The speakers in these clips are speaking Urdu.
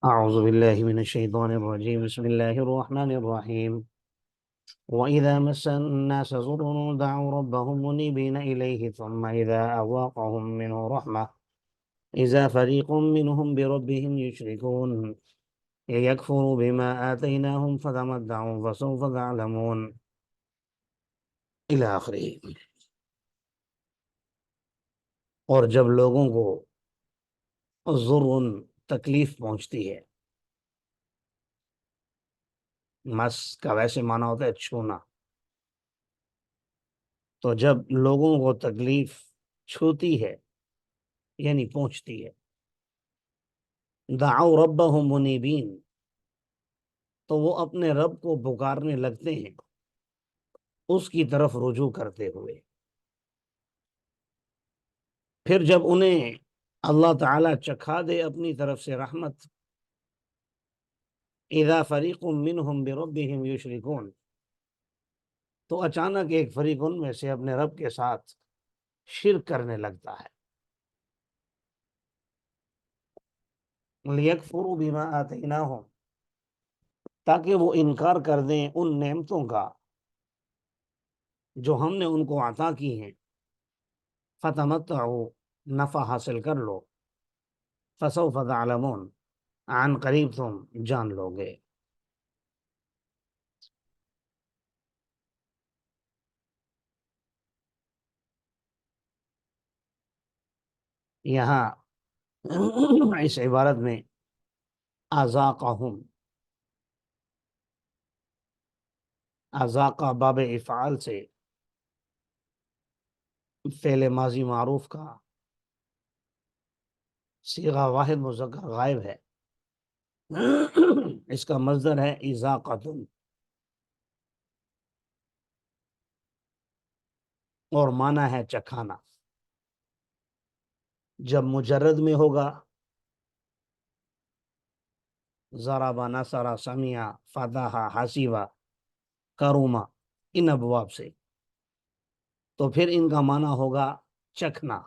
أعوذ بالله من الشيطان الرجيم بسم الله الرحمن الرحيم وإذا مس الناس ضر دعوا ربهم منيبين إليه ثم إذا أذاقهم منه رحمة إذا فريق منهم بربهم يشركون يكفروا بما آتيناهم فتمتعوا فسوف تعلمون إلى آخره۔ اور جب لوگوں کو ضر تکلیف پہنچتی ہے، مس کا ویسے معنی ہوتا ہے چھونا، تو جب لوگوں کو تکلیف چھوتی ہے یعنی پہنچتی ہے، دعوا ربهم منیبین، تو وہ اپنے رب کو پکارنے لگتے ہیں اس کی طرف رجوع کرتے ہوئے۔ پھر جب انہیں اللہ تعالیٰ چکھا دے اپنی طرف سے رحمت، اذا فریق منہم بربہم یشرکون، تو اچانک ایک فریق ان میں سے اپنے رب کے ساتھ شرک کرنے لگتا ہے۔ لیکفروا بما آتیناہم، تاکہ وہ انکار کر دیں ان نعمتوں کا جو ہم نے ان کو عطا کی ہیں۔ فتمتعوا، نفع حاصل کر لو، فسوف تعلمون، عن قریب تم جان لو گے۔ یہاں اس عبارت میں اذاقہم، اذاقہ باب افعال سے فعل ماضی معروف کا صیغہ واحد مذکر غائب ہے، اس کا مصدر ہے اذاقۃ، اور معنی ہے چکھانا۔ جب مجرد میں ہوگا ضرب، نصر، سمع، فتح، حسیب، کروما، ان ابواب سے، تو پھر ان کا معنی ہوگا چکھنا۔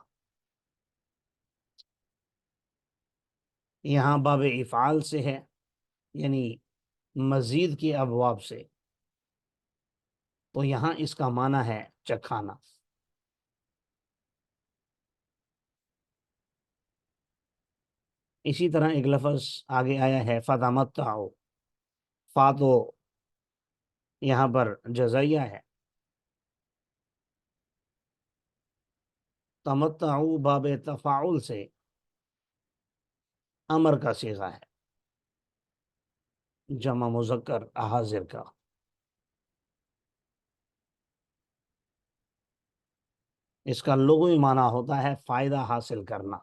یہاں باب افعال سے ہے یعنی مزید کے ابواب سے، تو یہاں اس کا معنی ہے چکھانا۔ اسی طرح ایک لفظ آگے آیا ہے فتمتعوا، فا تو یہاں پر جزائیہ ہے، تمتعوا باب تفاعل سے امر کا صیغہ ہے، جمع مذکر حاضر کا۔ اس کا لغوی معنی ہوتا ہے فائدہ حاصل کرنا۔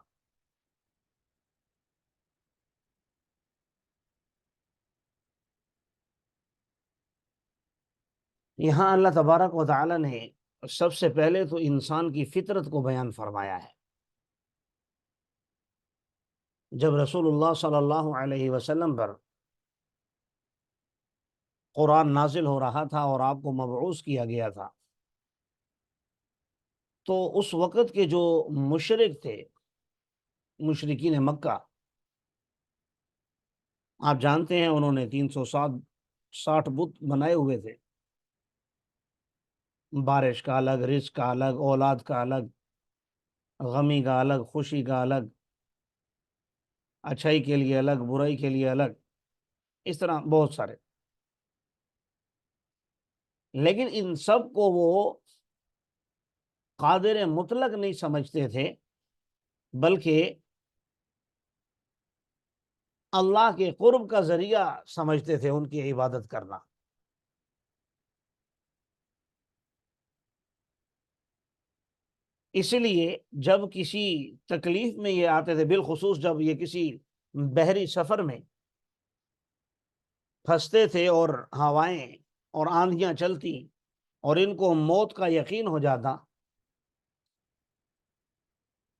یہاں اللہ تبارک و تعالی نے سب سے پہلے تو انسان کی فطرت کو بیان فرمایا ہے۔ جب رسول اللہ صلی اللہ علیہ وسلم پر قرآن نازل ہو رہا تھا اور آپ کو مبعوث کیا گیا تھا، تو اس وقت کے جو مشرک تھے، مشرکین مکہ، آپ جانتے ہیں انہوں نے 360 بت بنائے ہوئے تھے، بارش کا الگ، رزق کا الگ، اولاد کا الگ، غمی کا الگ، خوشی کا الگ، اچھائی کے لیے الگ، برائی کے لیے الگ، اس طرح بہت سارے۔ لیکن ان سب کو وہ قادر مطلق نہیں سمجھتے تھے، بلکہ اللہ کے قرب کا ذریعہ سمجھتے تھے ان کی عبادت کرنا۔ اس لیے جب کسی تکلیف میں یہ آتے تھے، بالخصوص جب یہ کسی بحری سفر میں پھنستے تھے اور ہوائیں اور آندھیاں چلتی اور ان کو موت کا یقین ہو جاتا،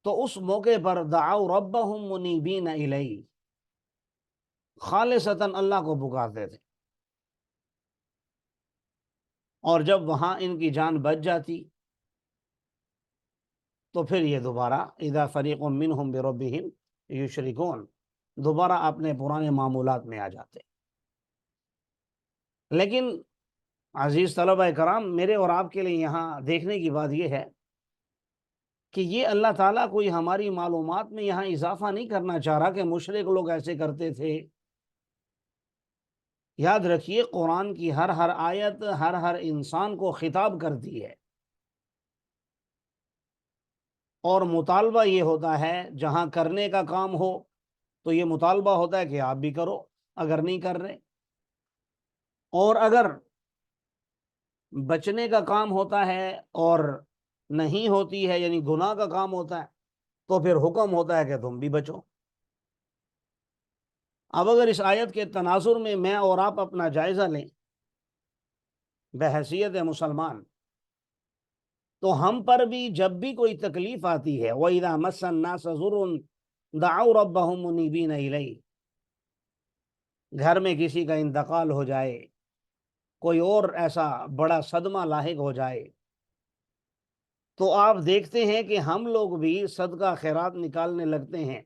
تو اس موقع پر دعوا ربهم منیبین الیہ، خالصتاً اللہ کو پکارتے تھے، اور جب وہاں ان کی جان بچ جاتی تو پھر یہ دوبارہ اذا فریق منہم بربہم یشرکون، دوبارہ اپنے پرانے معمولات میں آ جاتے۔ لیکن عزیز طلبہ کرام، میرے اور آپ کے لیے یہاں دیکھنے کی بات یہ ہے کہ یہ اللہ تعالیٰ کوئی ہماری معلومات میں یہاں اضافہ نہیں کرنا چاہ رہا کہ مشرک لوگ ایسے کرتے تھے۔ یاد رکھیے، قرآن کی ہر ہر آیت ہر انسان کو خطاب کرتی ہے، اور مطالبہ یہ ہوتا ہے جہاں کرنے کا کام ہو تو یہ مطالبہ ہوتا ہے کہ آپ بھی کرو اگر نہیں کر رہے، اور اگر بچنے کا کام ہوتا ہے اور نہیں ہوتی ہے، یعنی گناہ کا کام ہوتا ہے، تو پھر حکم ہوتا ہے کہ تم بھی بچو۔ اب اگر اس آیت کے تناظر میں اور آپ اپنا جائزہ لیں بحیثیت مسلمان، تو ہم پر بھی جب بھی کوئی تکلیف آتی ہے، وَإِذَا مَسَّ النَّاسَ ضُرٌّ دَعَوْا رَبَّهُمْ مُنِيبِينَ إِلَيْهِ، گھر میں کسی کا انتقال ہو جائے، کوئی اور ایسا بڑا صدمہ لاحق ہو جائے، تو آپ دیکھتے ہیں کہ ہم لوگ بھی صدقہ خیرات نکالنے لگتے ہیں،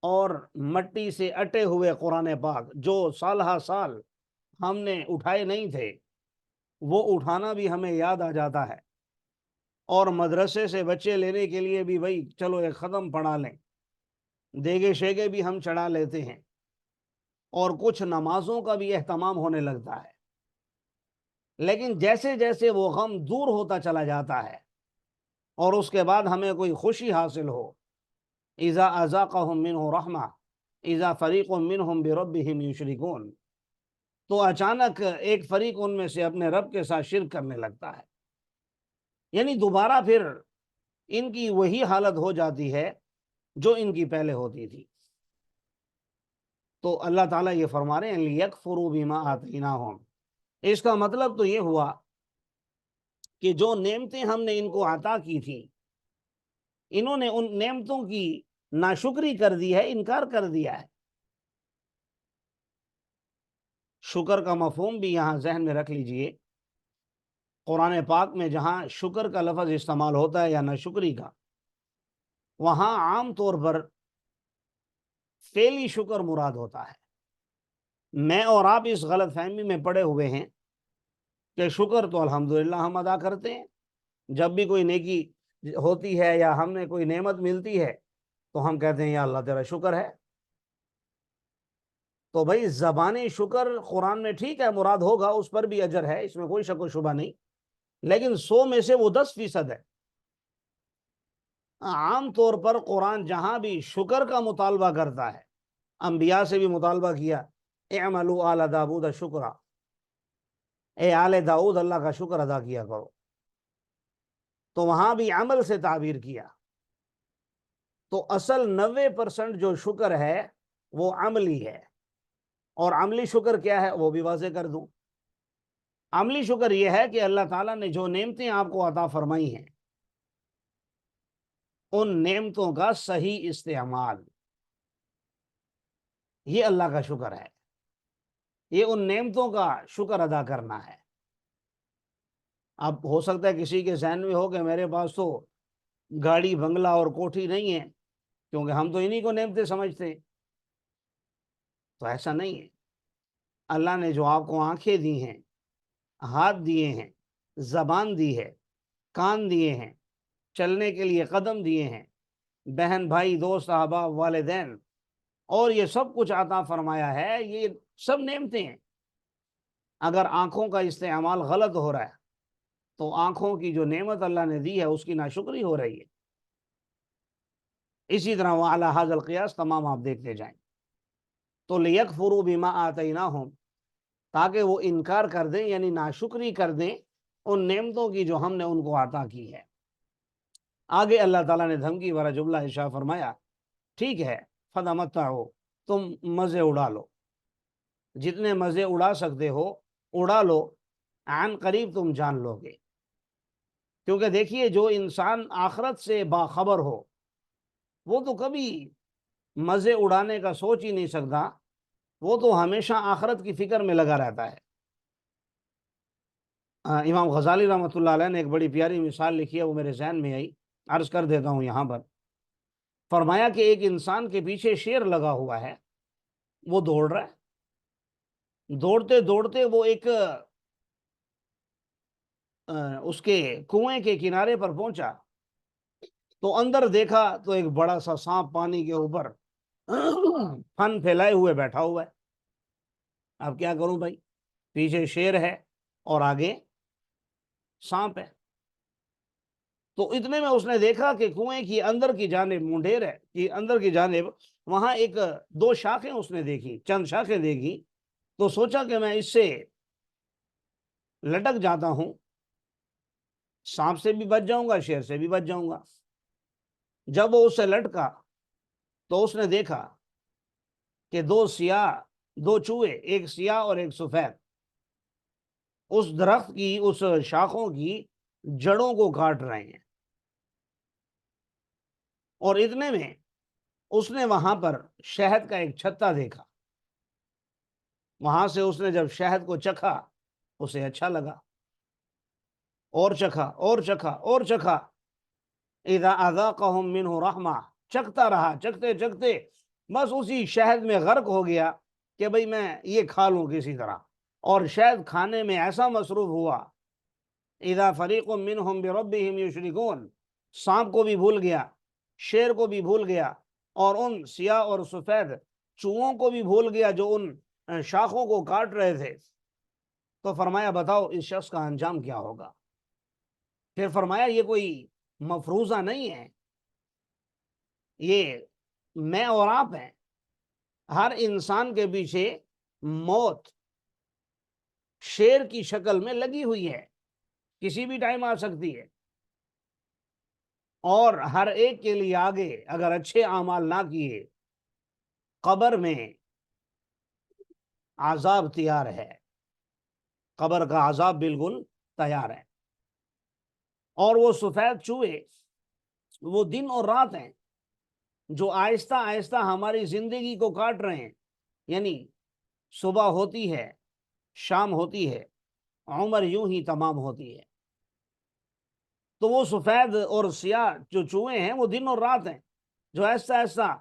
اور مٹی سے اٹے ہوئے قرآن پاک جو سالہ سال ہم نے اٹھائے نہیں تھے، وہ اٹھانا بھی ہمیں یاد آ جاتا ہے، اور مدرسے سے بچے لینے کے لیے بھی بھائی چلو ایک ختم پڑھا لیں، دیگے شیگے بھی ہم چڑھا لیتے ہیں، اور کچھ نمازوں کا بھی اہتمام ہونے لگتا ہے۔ لیکن جیسے جیسے وہ غم دور ہوتا چلا جاتا ہے اور اس کے بعد ہمیں کوئی خوشی حاصل ہو، اذا اذاقہم منہ رحمہ اذا فریق منہم بربہم یشرکون، تو اچانک ایک فریق ان میں سے اپنے رب کے ساتھ شرک کرنے لگتا ہے، یعنی دوبارہ پھر ان کی وہی حالت ہو جاتی ہے جو ان کی پہلے ہوتی تھی۔ تو اللہ تعالیٰ یہ فرما رہے ہیں لِيَكْفُرُوا بِمَا آتَيْنَاهُمْ، اس کا مطلب تو یہ ہوا کہ جو نعمتیں ہم نے ان کو عطا کی تھیں، انہوں نے ان نعمتوں کی ناشکری کر دی ہے، انکار کر دیا ہے۔ شکر کا مفہوم بھی یہاں ذہن میں رکھ لیجئے، قرآن پاک میں جہاں شکر کا لفظ استعمال ہوتا ہے یا ناشکری کا، وہاں عام طور پر فعلی شکر مراد ہوتا ہے۔ میں اور آپ اس غلط فہمی میں پڑے ہوئے ہیں کہ شکر تو الحمدللہ ہم ادا کرتے ہیں، جب بھی کوئی نیکی ہوتی ہے یا ہم نے کوئی نعمت ملتی ہے تو ہم کہتے ہیں یا اللہ تیرا شکر ہے۔ تو بھائی زبانی شکر قرآن میں ٹھیک ہے مراد ہوگا، اس پر بھی اجر ہے، اس میں کوئی شک و شبہ نہیں، لیکن 100 میں سے وہ 10% ہے۔ عام طور پر قرآن جہاں بھی شکر کا مطالبہ کرتا ہے، انبیاء سے بھی مطالبہ کیا، اعملوا آل داؤد شکرا، اے آل داؤد اللہ کا شکر ادا کیا کرو، تو وہاں بھی عمل سے تعبیر کیا۔ تو اصل 90% جو شکر ہے وہ عملی ہے، اور عملی شکر کیا ہے وہ بھی واضح کر دوں۔ عملی شکر یہ ہے کہ اللہ تعالیٰ نے جو نعمتیں آپ کو عطا فرمائی ہیں، ان نعمتوں کا صحیح استعمال، یہ اللہ کا شکر ہے، یہ ان نعمتوں کا شکر ادا کرنا ہے۔ اب ہو سکتا ہے کسی کے ذہن میں ہو کہ میرے پاس تو گاڑی بنگلہ اور کوٹھی نہیں ہے، کیونکہ ہم تو انہی کو نعمتیں سمجھتے ہیں۔ تو ایسا نہیں ہے، اللہ نے جو آپ کو آنکھیں دی ہیں، ہاتھ دیے ہیں، زبان دی ہے، کان دیے ہیں، چلنے کے لیے قدم دیے ہیں، بہن بھائی دوست احباب والدین، اور یہ سب کچھ عطا فرمایا ہے، یہ سب نعمتیں ہیں۔ اگر آنکھوں کا استعمال غلط ہو رہا ہے تو آنکھوں کی جو نعمت اللہ نے دی ہے اس کی ناشکری ہو رہی ہے۔ اسی طرح وعلی ھذا القیاس تمام آپ دیکھتے جائیں۔ تو لیکفروا بما آتیناہم، تاکہ وہ انکار کر دیں، یعنی ناشکری کر دیں ان نعمتوں کی جو ہم نے ان کو عطا کی ہے۔ آگے اللہ تعالیٰ نے دھمکی والا جملہ ارشاد فرمایا، ٹھیک ہے فتمتعوا، تم مزے اڑا لو، جتنے مزے اڑا سکتے ہو اڑا لو، عن قریب تم جان لو گے۔ کیونکہ دیکھیے جو انسان آخرت سے باخبر ہو وہ تو کبھی مزے اڑانے کا سوچ ہی نہیں سکتا، وہ تو ہمیشہ آخرت کی فکر میں لگا رہتا ہے۔ امام غزالی رحمۃ اللہ علیہ نے ایک بڑی پیاری مثال لکھی ہے، وہ میرے ذہن میں آئی، عرض کر دیتا ہوں یہاں پر۔ فرمایا کہ ایک انسان کے پیچھے شیر لگا ہوا ہے، وہ دوڑ رہا ہے، دوڑتے دوڑتے وہ ایک اس کے کنویں کے کنارے پر پہنچا تو اندر دیکھا تو ایک بڑا سا سانپ پانی کے اوپر پھن پھیلائے ہوئے بیٹھا ہوا ہے۔ اب کیا کروں بھائی، پیچھے شیر ہے اور آگے سانپ ہے۔ تو اتنے میں اس نے دیکھا کہ کنویں کی اندر کی جانب، منڈیر ہے کہ اندر کی جانب، وہاں ایک دو شاخیں اس نے دیکھی، چند شاخیں دیکھی، تو سوچا کہ میں اس سے لٹک جاتا ہوں، سانپ سے بھی بچ جاؤں گا، شیر سے بھی بچ جاؤں گا۔ جب وہ اس سے لٹکا تو اس نے دیکھا کہ دو چوہے، ایک سیاہ اور ایک سفید، اس درخت کی، اس شاخوں کی جڑوں کو کاٹ رہے ہیں۔ اور اتنے میں اس نے وہاں پر شہد کا ایک چھتا دیکھا، وہاں سے اس نے جب شہد کو چکھا اسے اچھا لگا، اور چکھا اور چکھا اور چکھا، اذا اذاقهم منه رحمہ، چکھتا رہا، چکھتے چکھتے بس اسی شہد میں غرق ہو گیا کہ بھئی میں یہ کھا لوں کسی طرح، اور شہد کھانے میں ایسا مصروف ہوا، اذا فریق منهم بربهم یشرکون، سانپ کو بھی بھول گیا، شیر کو بھی بھول گیا، اور ان سیاہ اور سفید چوہوں کو بھی بھول گیا جو ان شاخوں کو کاٹ رہے تھے۔ تو فرمایا بتاؤ اس شخص کا انجام کیا ہوگا؟ پھر فرمایا یہ کوئی مفروضہ نہیں ہے، یہ میں اور آپ ہیں، ہر انسان کے پیچھے موت شیر کی شکل میں لگی ہوئی ہے، کسی بھی ٹائم آ سکتی ہے، اور ہر ایک کے لیے آگے اگر اچھے اعمال نہ کیے، قبر میں عذاب تیار ہے، قبر کا عذاب بالکل تیار ہے۔ اور وہ سفید چوہے وہ دن اور رات ہیں جو آہستہ آہستہ ہماری زندگی کو کاٹ رہے ہیں، یعنی صبح ہوتی ہے، شام ہوتی ہے، عمر یوں ہی تمام ہوتی ہے۔ تو وہ سفید اور سیاہ جو چوہے ہیں وہ دن اور رات ہیں جو آہستہ آہستہ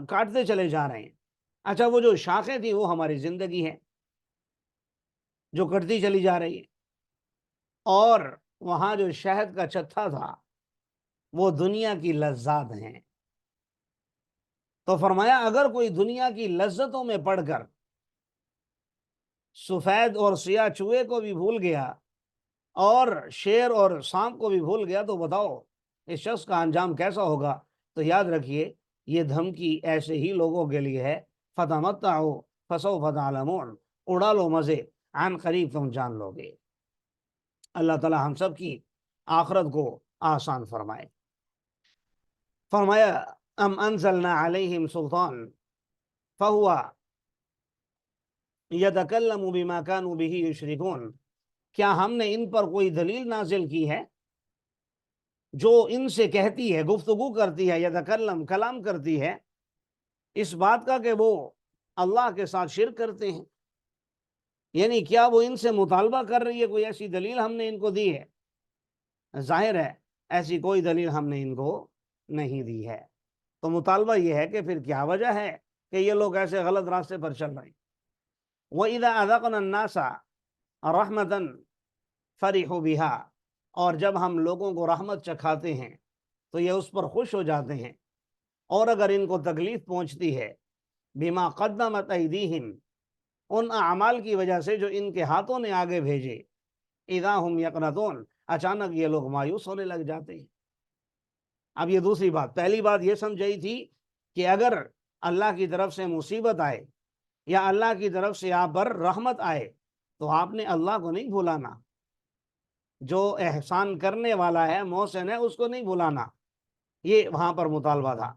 کاٹتے چلے جا رہے ہیں۔ اچھا، وہ جو شاخیں تھی وہ ہماری زندگی ہے جو کٹتی چلی جا رہی ہے، اور وہاں جو شہد کا چھتا تھا وہ دنیا کی لذات ہیں۔ تو فرمایا اگر کوئی دنیا کی لذتوں میں پڑ کر سفید اور سیاہ چوہے کو بھی بھول گیا اور شیر اور سانپ کو بھی بھول گیا تو بتاؤ اس شخص کا انجام کیسا ہوگا؟ تو یاد رکھیے یہ دھمکی ایسے ہی لوگوں کے لیے ہے، فتمتعوا فسوف تعلمون، اڑا لو مزے، عن قریب تم جان لو گے۔ اللہ تعالی ہم سب کی آخرت کو آسان فرمائے۔ فرمایا ام انزلنا علیہم سلطان فہو یتکلم بما کانوا بہ یشرکون، کیا ہم نے ان پر کوئی دلیل نازل کی ہے جو ان سے کہتی ہے، گفتگو کرتی ہے، یتکلم کلام کرتی ہے، اس بات کا کہ وہ اللہ کے ساتھ شرک کرتے ہیں؟ یعنی کیا وہ ان سے مطالبہ کر رہی ہے، کوئی ایسی دلیل ہم نے ان کو دی ہے؟ ظاہر ہے ایسی کوئی دلیل ہم نے ان کو نہیں دی ہے۔ تو مطالبہ یہ ہے کہ پھر کیا وجہ ہے کہ یہ لوگ ایسے غلط راستے پر چل رہے ہیں۔ وَإِذَا أَذَقْنَا النَّاسَ رَحْمَةً فَرِحُوا بِهَا، اور جب ہم لوگوں کو رحمت چکھاتے ہیں تو یہ اس پر خوش ہو جاتے ہیں، اور اگر ان کو تکلیف پہنچتی ہے بِمَا قَدَّمَتْ أَيْدِيهِمْ، ان اعمال کی وجہ سے جو ان کے ہاتھوں نے آگے بھیجے، اِذَا هُمْ يَقْنَطُونَ، اچانک یہ لوگ مایوس ہونے لگ جاتے ہیں۔ اب یہ دوسری بات، پہلی بات یہ سمجھائی تھی کہ اگر اللہ کی طرف سے مصیبت آئے یا اللہ کی طرف سے آپ پر رحمت آئے تو آپ نے اللہ کو نہیں بھولانا، جو احسان کرنے والا ہے، محسن ہے، اس کو نہیں بھولانا، یہ وہاں پر مطالبہ تھا۔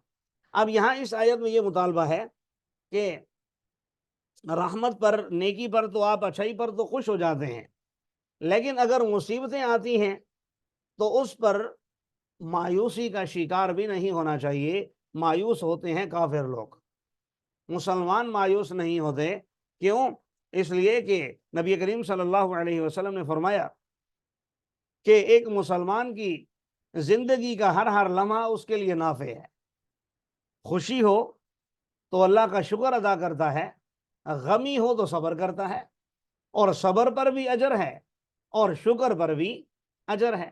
اب یہاں اس آیت میں یہ مطالبہ ہے کہ رحمت پر، نیکی پر تو آپ، اچھائی پر تو خوش ہو جاتے ہیں، لیکن اگر مصیبتیں آتی ہیں تو اس پر مایوسی کا شکار بھی نہیں ہونا چاہیے۔ مایوس ہوتے ہیں کافر لوگ، مسلمان مایوس نہیں ہوتے۔ کیوں؟ اس لیے کہ نبی کریم صلی اللہ علیہ وسلم نے فرمایا کہ ایک مسلمان کی زندگی کا ہر لمحہ اس کے لیے نافع ہے۔ خوشی ہو تو اللہ کا شکر ادا کرتا ہے، غمی ہو تو صبر کرتا ہے، اور صبر پر بھی اجر ہے اور شکر پر بھی اجر ہے۔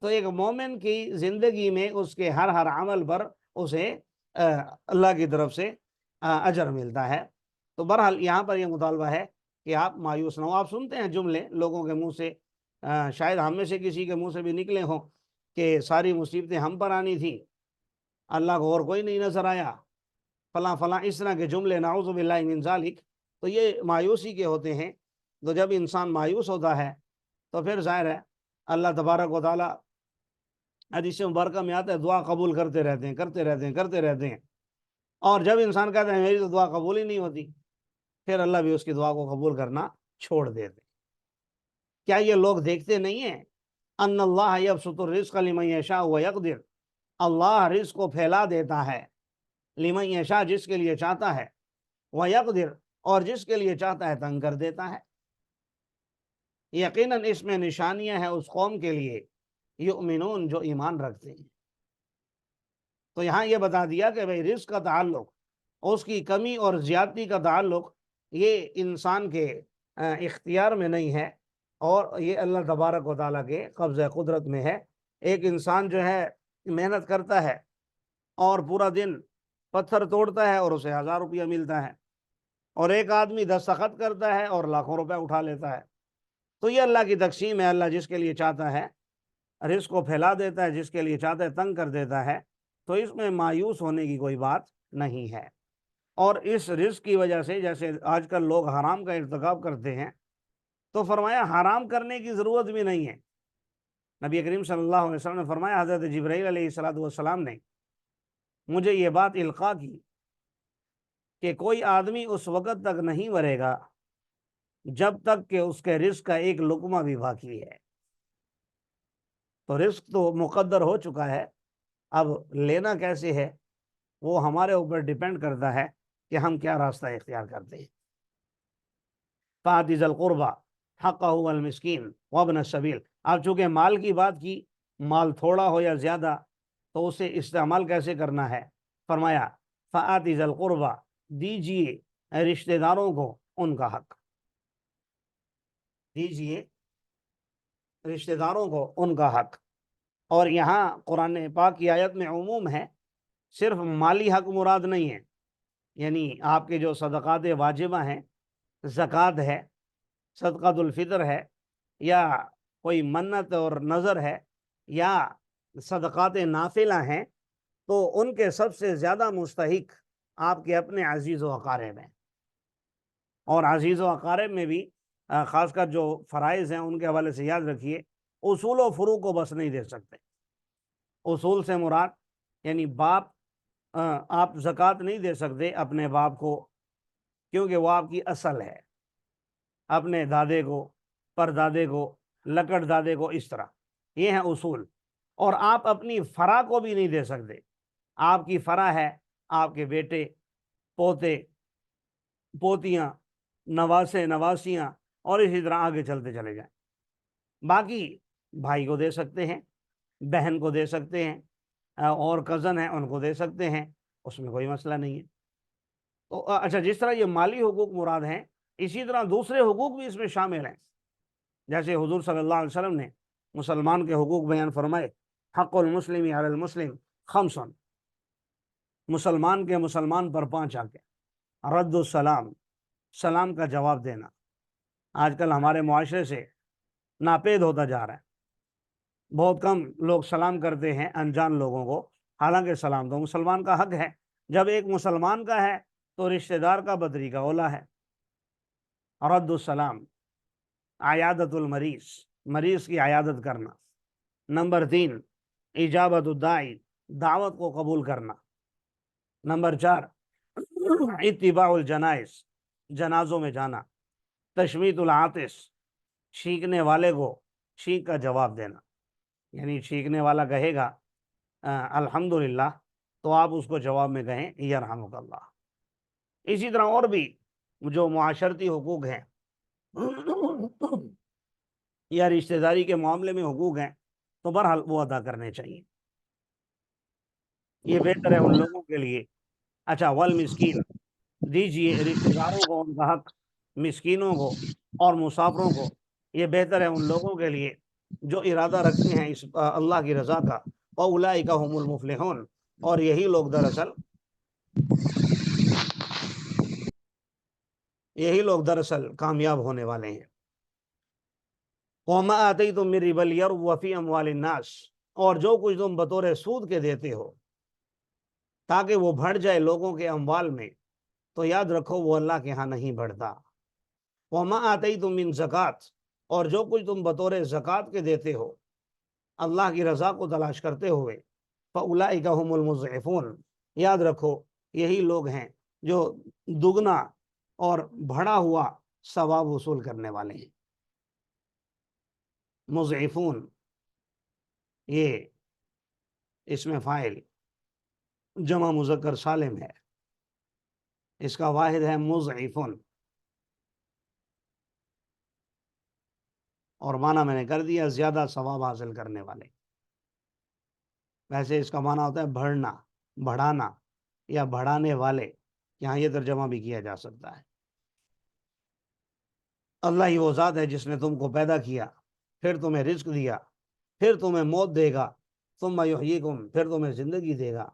تو ایک مومن کی زندگی میں اس کے ہر عمل پر اسے اللہ کی طرف سے اجر ملتا ہے۔ تو بہرحال یہاں پر یہ مطالبہ ہے کہ آپ مایوس نہ ہو۔ آپ سنتے ہیں جملے لوگوں کے منہ سے، شاید ہم میں سے کسی کے منہ سے بھی نکلے ہوں کہ ساری مصیبتیں ہم پر آنی تھی، اللہ کو اور کوئی نہیں نظر آیا، فلاں فلاں، اس طرح کے جملے، نعوذ باللہ من ذالک۔ تو یہ مایوسی کے ہوتے ہیں۔ تو جب انسان مایوس ہوتا ہے تو پھر ظاہر ہے اللہ تبارک و تعالیٰ حدیث مبارکہ میں آتا ہے دعا قبول کرتے رہتے ہیں، کرتے رہتے ہیں، کرتے رہتے ہیں۔ اور جب انسان کہتا ہے میری تو دعا قبول ہی نہیں ہوتی، پھر اللہ بھی اس کی دعا کو قبول کرنا چھوڑ دیتے۔ کیا یہ لوگ دیکھتے نہیں ہیں ان اللہ یبسط الرزق لمن یشاء ویقدر، اللہ رزق کو پھیلا دیتا ہے لمن یشاء، جس کے لیے چاہتا ہے، ویقدر، اور جس کے لیے چاہتا ہے تنگ کر دیتا ہے۔ یقیناً اس میں نشانیاں ہیں اس قوم کے لیے یؤمنون، جو ایمان رکھتے ہیں۔ تو یہاں یہ بتا دیا کہ بھئی رزق کا تعلق، اس کی کمی اور زیادتی کا تعلق، یہ انسان کے اختیار میں نہیں ہے، اور یہ اللہ تبارک و تعالیٰ کے قبضہ قدرت میں ہے۔ ایک انسان جو ہے محنت کرتا ہے اور پورا دن پتھر توڑتا ہے اور اسے 1000 روپیہ ملتا ہے، اور ایک آدمی دستخط کرتا ہے اور لاکھوں روپے اٹھا لیتا ہے۔ تو یہ اللہ کی تقسیم ہے۔ اللہ جس کے لیے چاہتا ہے رزق کو پھیلا دیتا ہے، جس کے لیے چاہتا ہے تنگ کر دیتا ہے۔ تو اس میں مایوس ہونے کی کوئی بات نہیں ہے۔ اور اس رزق کی وجہ سے جیسے آج کل لوگ حرام کا ارتکاب کرتے ہیں، تو فرمایا حرام کرنے کی ضرورت بھی نہیں ہے۔ نبی کریم صلی اللہ علیہ وسلم نے فرمایا، حضرت جبرائیل علیہ السلام نے مجھے یہ بات القاء کی کہ کوئی آدمی اس وقت تک نہیں مرے گا جب تک کہ اس کے رزق کا ایک لقمہ بھی باقی ہے۔ تو رزق تو مقدر ہو چکا ہے، اب لینا کیسے ہے وہ ہمارے اوپر ڈیپینڈ کرتا ہے کہ ہم کیا راستہ اختیار کرتے ہیں۔ فآت ذی القربى حقہ والمسکین وابن السبیل۔ اب چونکہ مال کی بات کی، مال تھوڑا ہو یا زیادہ تو اسے استعمال کیسے کرنا ہے، فرمایا فآت ذی القربى، دیجئے رشتہ داروں کو ان کا حق، دیجئے رشتہ داروں کو ان کا حق۔ اور یہاں قرآن پاک کی آیت میں عموم ہے، صرف مالی حق مراد نہیں ہے، یعنی آپ کے جو صدقات واجبہ ہیں، زکوٰۃ ہے، صدقۃ الفطر ہے، یا کوئی منت اور نظر ہے، یا صدقات نافلہ ہیں، تو ان کے سب سے زیادہ مستحق آپ کے اپنے عزیز و اقارب ہیں۔ اور عزیز و اقارب میں بھی خاص کر جو فرائض ہیں ان کے حوالے سے یاد رکھیے، اصول و فروع کو بس نہیں دے سکتے۔ اصول سے مراد یعنی باپ، آپ زکوٰۃ نہیں دے سکتے اپنے باپ کو، کیونکہ وہ آپ کی اصل ہے، اپنے دادے کو، پردادے کو، لکڑ دادے کو، اس طرح یہ ہیں اصول۔ اور آپ اپنی فرا کو بھی نہیں دے سکتے۔ آپ کی فرا ہے آپ کے بیٹے، پوتے، پوتیاں، نواسے، نواسیاں، اور اسی طرح آگے چلتے چلے جائیں۔ باقی بھائی کو دے سکتے ہیں، بہن کو دے سکتے ہیں، اور کزن ہیں ان کو دے سکتے ہیں، اس میں کوئی مسئلہ نہیں ہے۔ تو اچھا، جس طرح یہ مالی حقوق مراد ہیں، اسی طرح دوسرے حقوق بھی اس میں شامل ہیں۔ جیسے حضور صلی اللہ علیہ وسلم نے مسلمان کے حقوق بیان فرمائے، حق المسلم علی المسلم خمس، مسلمان کے مسلمان پر 5 حق ہیں۔ رد السلام، سلام کا جواب دینا، آج کل ہمارے معاشرے سے ناپید ہوتا جا رہا ہے، بہت کم لوگ سلام کرتے ہیں انجان لوگوں کو، حالانکہ سلام تو مسلمان کا حق ہے۔ جب ایک مسلمان کا ہے تو رشتہ دار کا بدری کا اولا ہے۔ رد السلام، عیادت المریض، مریض کی عیادت کرنا۔ نمبر 3، اجابت الداعی، دعوت کو قبول کرنا۔ نمبر 4، اتباع الجنائز، جنازوں میں جانا۔ تشمیت العاطس، چھینکنے والے کو چھینک کا جواب دینا، یعنی چھینکنے والا کہے گا الحمدللہ، تو آپ اس کو جواب میں کہیں یرحمک اللہ۔ اسی طرح اور بھی جو معاشرتی حقوق ہیں یا رشتہ داری کے معاملے میں حقوق ہیں، تو بہرحال وہ ادا کرنے چاہیے۔ یہ بہتر ہے ان لوگوں کے لیے اچھا، والمسکین، دیجیے رشتہ داروں کو ان کا حق، مسکینوں کو اور مسافروں کو، یہ بہتر ہے ان لوگوں کے لیے جو ارادہ رکھتے ہیں اس اللہ کی رضا کا، وَأُولَٰئِکَ هُمُ الْمُفْلِحُونَ، اور یہی لوگ دراصل کامیاب ہونے والے ہیں۔ وَمَا آتَيْتُم مِّن رِّبًا لِّيَرْبُوَ فِي أَمْوَالِ النَّاسِ، اور جو کچھ تم بطور سود کے دیتے ہو تاکہ وہ بڑھ جائے لوگوں کے اموال میں، تو یاد رکھو وہ اللہ کے ہاں نہیں بڑھتا۔ وَمَا آتَيْتُم مِّن زَکَاۃٍ، اور جو کچھ تم بطور زکوٰۃ کے دیتے ہو اللہ کی رضا کو تلاش کرتے ہوئے، فَأُولَٰئِکَ هُمُ الْمُضْعِفُونَ، یاد رکھو یہی لوگ ہیں جو دگنا اور بڑھا ہوا ثواب وصول کرنے والے ہیں۔ مضعفون، یہ اس میں فاعل جمع مذکر سالم ہے، اس کا واحد ہے مضعفون، اور معنی میں نے کر دیا زیادہ ثواب حاصل کرنے والے۔ ویسے اس کا معنی ہوتا ہے بڑھنا، بڑھانا یا بڑھانے والے، یہاں یہ ترجمہ بھی کیا جا سکتا ہے۔ اللہ ہی وہ ذات ہے جس نے تم کو پیدا کیا، پھر تمہیں رزق دیا، پھر تمہیں موت دے گا، ثم یحییکم، پھر تمہیں زندگی دے گا۔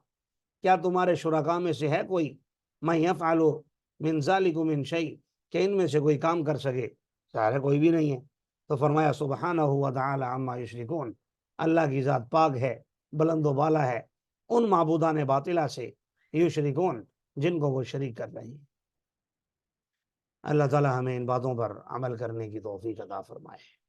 کیا تمہارے شرکاء میں سے ہے کوئی من یفعل من ذلکم من شیء، کہ ان میں سے کوئی کام کر سکے؟ ظاہر ہے کوئی بھی نہیں ہے۔ تو فرمایا سبحانہ و تعالی عما یشرکون، اللہ کی ذات پاک ہے، بلند و بالا ہے ان معبودان باطلہ سے، یشرکون، جن کو وہ شریک کر رہے ہیں۔ اللہ تعالی ہمیں ان باتوں پر عمل کرنے کی توفیق عطا فرمائے۔